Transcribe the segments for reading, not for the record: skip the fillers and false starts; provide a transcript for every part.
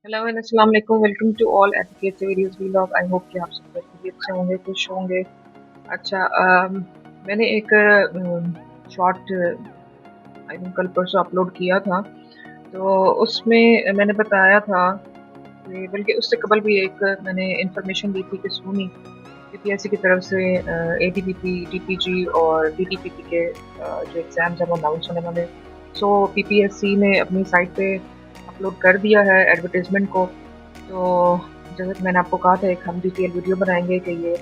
Hello and अस्सलाम वालेकुम। Welcome to all advocates videos vlog. I hope कि आप सब बहुत अच्छे होंगे, खुश होंगे। अच्छा, मैंने एक शॉर्ट आई थिंक कल परसों अपलोड किया था। तो उसमें मैंने बताया था कि बल्कि उससे कबल भी एक मैंने इंफॉर्मेशन दी थी कि सुनी पीपीएससी की तरफ से एडीपीपी, टीपीजी और डीटीपीपी के जो एग्ज़ाम्स हैं वो अनाउंस होने वाले। सो पीपीएससी ने अपनी साइट पे अपलोड कर दिया है एडवर्टाइजमेंट को। तो जैसे कि मैंने आपको कहा था, एक हम डिटेल वीडियो बनाएंगे कि ये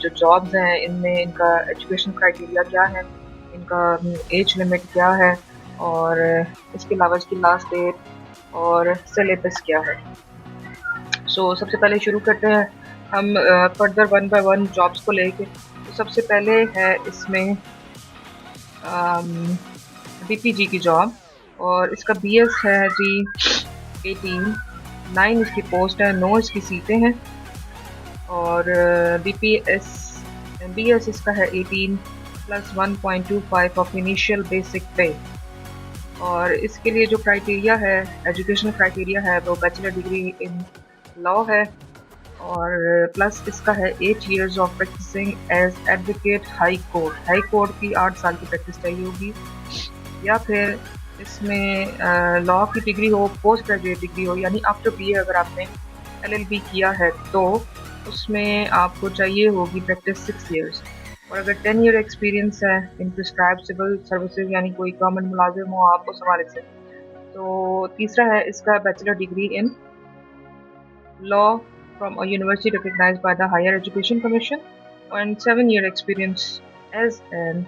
जो जॉब्स हैं इनमें इनका एजुकेशन क्राइटेरिया क्या है, इनका एज लिमिट क्या है, और इसके अलावा इसकी लास्ट डेट और सिलेबस क्या है। सो सबसे पहले शुरू करते हैं हम further one by one jobs को लेके। तो सबसे पहले है इसमें बीपीजी की जॉब, और इसका बीएस है जी 18, 9 इसकी पोस्ट है, 9 इसकी सीटें हैं। और बीएस इसका है 18 प्लस 1.25 ऑफ इनिशियल बेसिक पे। और इसके लिए जो क्राइटेरिया है, एजुकेशनल क्राइटेरिया है, वो बैचलर डिग्री इन लॉ है। और प्लस इसका है 8 years of practising as advocate high court. High court की 8 साल की प्रैक्टिस चाहिए होगी, या फिर इसमें लॉ की डिग्री हो, पोस्ट ग्रेजुएट डिग्री हो, यानी आफ्टर बीए अगर आपने एलएलबी किया है तो उसमें आपको चाहिए होगी प्रैक्टिस 6 years। और अगर 10 year एक्सपीरियंस है इन प्रिस्क्राइब सिविल सर्विसेज, यानी कोई गवर्नमेंट मुलाजिम हो आपको संभाले से। तो तीसरा है इसका bachelor degree in law from a university recognized by the Higher Education Commission, and 7 year experience as an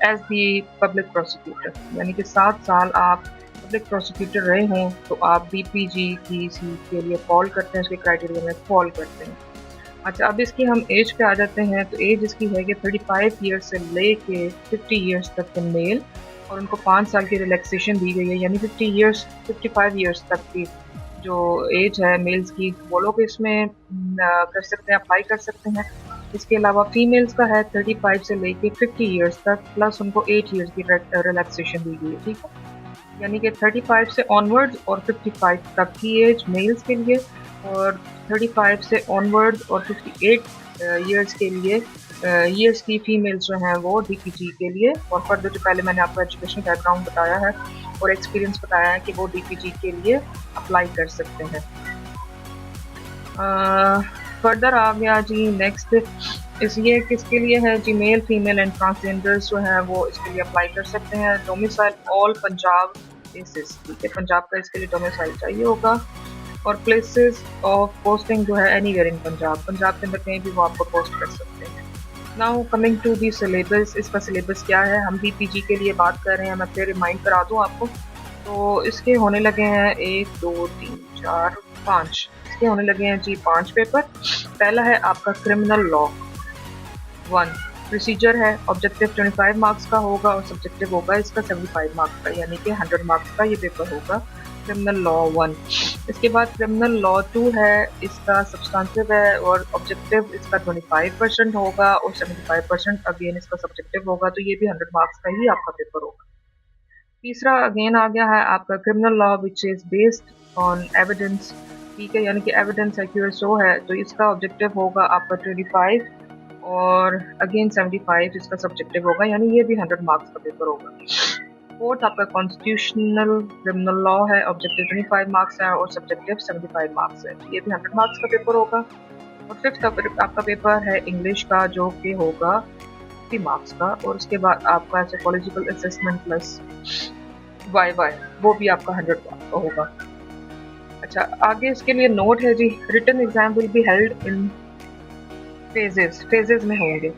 as the public prosecutor, यानी कि 7 साल आप पब्लिक प्रोसिक्यूटर रहे हों तो आप बीपीजी की सीट के लिए फॉल करते हैं, उसके क्राइटेरिया में फॉल करते हैं। अच्छा, अब इसकी हम एज पे आ जाते हैं। तो एज इसकी है कि 35 ईयर्स से ले के 50 ईयर्स तक के मेल, और उनको 5 साल की रिलैक्सेशन दी गई है, यानी 55 ईयर्स तक की जो एज है मेल्स की, वो लोग इसमें कर सकते हैं, अप्लाई कर सकते हैं। इसके अलावा फीमेल्स का है 35 से लेके 50 ईयर्स तक, प्लस उनको 8 ईयर्स की रिलैक्सेशन दी गई है। ठीक है, यानी कि 35 से ऑनवर्ड्स और 55 तक की एज मेल्स के लिए, और 35 से ऑनवर्ड्स और 58 ईयर्स के लिए ईयर्स की फीमेल्स जो हैं वो डीपीजी के लिए। और फर्दर जो पहले मैंने आपको एजुकेशन बैकग्राउंड बताया है और एक्सपीरियंस बताया है कि वो डीपीजी के लिए अप्लाई कर सकते हैं। फर्दर आ गया जी नेक्स्ट, इस ये किसके लिए है जी, मेल फीमेल एंड ट्रांसजेंडर्स जो हैं वो इसके लिए अप्लाई कर सकते हैं। डोमिसाइल ऑल पंजाब बेसिस, ठीक है, पंजाब का इसके लिए डोमिसाइल चाहिए होगा। और प्लेसेस ऑफ पोस्टिंग जो है एनीवेयर इन पंजाब, पंजाब के अंदर कहीं भी वो आपको पोस्ट कर सकते हैं। Now coming to the syllabus, इसका सिलेबस क्या है, हम बीपीजी के लिए बात कर रहे हैं। मैं फिर रिमाइंड करा दूँ आपको। तो इसके होने लगे हैं 1 2 3 4 5, इसके होने लगे हैं जी 5 पेपर। पहला है आपका क्रिमिनल लॉ 1। प्रोसीजर है, ऑब्जेक्टिव 25 मार्क्स का होगा और सब्जेक्टिव होगा इसका 75 मार्क्स का, यानी कि 100 मार्क्स का ये पेपर होगा क्रिमिनल लॉ 1। इसके बाद क्रिमिनल लॉ 2 है, इसका सब्सटेंटिव है और ऑब्जेक्टिव इसका 25% होगा और 75% अगेन इसका सब्जेक्टिव होगा, तो ये भी 100 मार्क्स का ही आपका पेपर होगा। तीसरा अगेन आ गया है आपका criminal law which is based on evidence, ठीक है, यानी कि एविडेंस एक्यूरेट शो है, तो इसका ऑब्जेक्टिव होगा आपका 25 और अगेन 75 इसका सब्जेक्टिव होगा, यानी ये भी 100 मार्क्स का पेपर होगा। फोर्थ आपका कॉन्स्टिट्यूशनल क्रिमिनल लॉ है, ऑब्जेक्टिव 25 मार्क्स है और सब्जेक्टिव 75 मार्क्स है, ये भी 100 मार्क्स का पेपर होगा। और फिफ्थ आपका पेपर है इंग्लिश का, जो कि होगा 50 मार्क्स का, और उसके बाद आपका साइकोलॉजिकल असेसमेंट प्लस वाई वो भी आपका 100 मार्क्स का होगा। अच्छा, आगे इसके लिए नोट है जी, written exam will be held in phases में होंगे।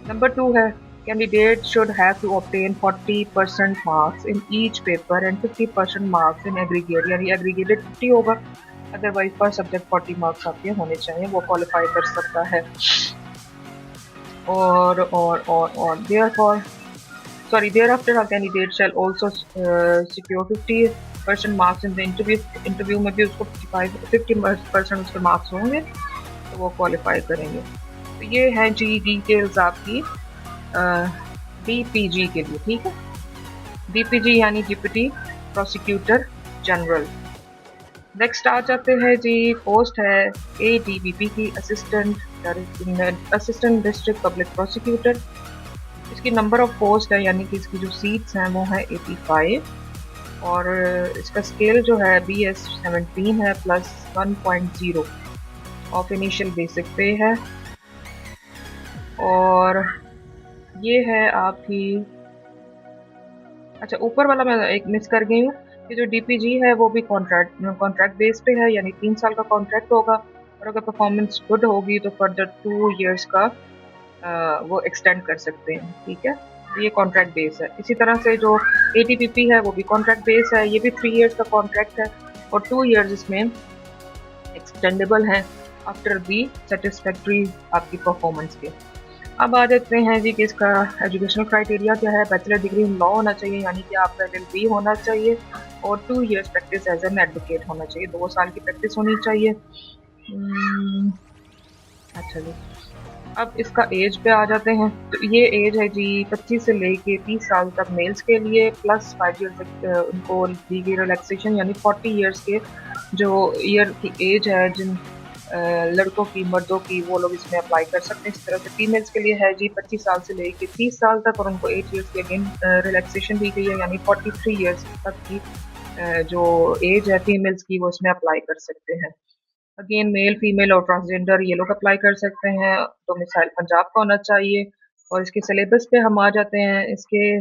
नंबर 2 है, candidate should have to obtain 40% marks in each paper and 50% marks in aggregate, यानी एग्रीगेटेड 50 होगा, अदरवाइज पर सब्जेक्ट 40 मार्क्स आपके होने चाहिए, वो क्वालिफाई कर सकता है। और thereafter a candidate shall also secure 50% marks in the interview में भी उसको 50% उसके मार्क्स होंगे, तो वो क्वालिफाई करेंगे। तो ये हैं जी डिटेल्स आपकी डीपीजी के लिए, ठीक है। डीपीजी यानी डिप्टी प्रोसिक्यूटर जनरल। नेक्स्ट आ जाते हैं जी, पोस्ट है ADBP की, असिस्टेंट डिस्ट्रिक्ट पब्लिक प्रोसिक्यूटर। इसकी नंबर ऑफ पोस्ट है यानी कि इसकी जो सीट्स हैं वो है 85, और इसका स्केल जो है BS 17 है प्लस 1.0 ऑफ इनिशियल बेसिक पे है। और ये है आपकी, अच्छा ऊपर वाला मैं एक मिस कर गई हूँ, कि जो DPG है वो भी कॉन्ट्रैक्ट बेस पे है, यानी 3 साल का कॉन्ट्रैक्ट होगा, और अगर परफॉर्मेंस गुड होगी तो फर्दर 2 इयर्स का वो एक्सटेंड कर सकते हैं। ठीक है, ये कॉन्ट्रैक्ट बेस है। इसी तरह से जो ATPP है वो भी कॉन्ट्रैक्ट बेस है, ये भी 3 इयर्स का कॉन्ट्रैक्ट है, और 2 इयर्स इसमें एक्सटेंडेबल हैं आफ्टर बी सेटिस्फैक्ट्री आपकी परफॉर्मेंस के। अब आ जाते हैं जी कि इसका एजुकेशनल क्राइटेरिया क्या है। बैचलर डिग्री इन लॉ होना चाहिए, यानी कि आपका LLB होना चाहिए, और 2 years practice as an advocate होना चाहिए, 2 साल की प्रैक्टिस होनी चाहिए। अच्छा जी, अब इसका एज पे आ जाते हैं। तो ये एज है जी 25 से लेके 30 साल तक मेल्स के लिए, प्लस 5 ईयर तक उनको दी गई रिलैक्सेशन, यानी 40 ईयर्स के जो ईयर की एज है जिन लड़कों की, मर्दों की, वो लोग इसमें अप्लाई कर सकते हैं। इस तरह से फीमेल्स के लिए है जी 25 साल से लेके 30 साल तक, और उनको 8 ईयर्स की अगेन रिलैक्सेशन दी गई है, यानी 43 ईयर्स तक की जो एज है फीमेल्स की वो इसमें अप्लाई कर सकते हैं। अगेन मेल, फीमेल और ट्रांसजेंडर ये लोग अप्लाई कर सकते हैं। डोमिसाइल पंजाब का होना चाहिए। और इसके सिलेबस पे हम आ जाते हैं। इसके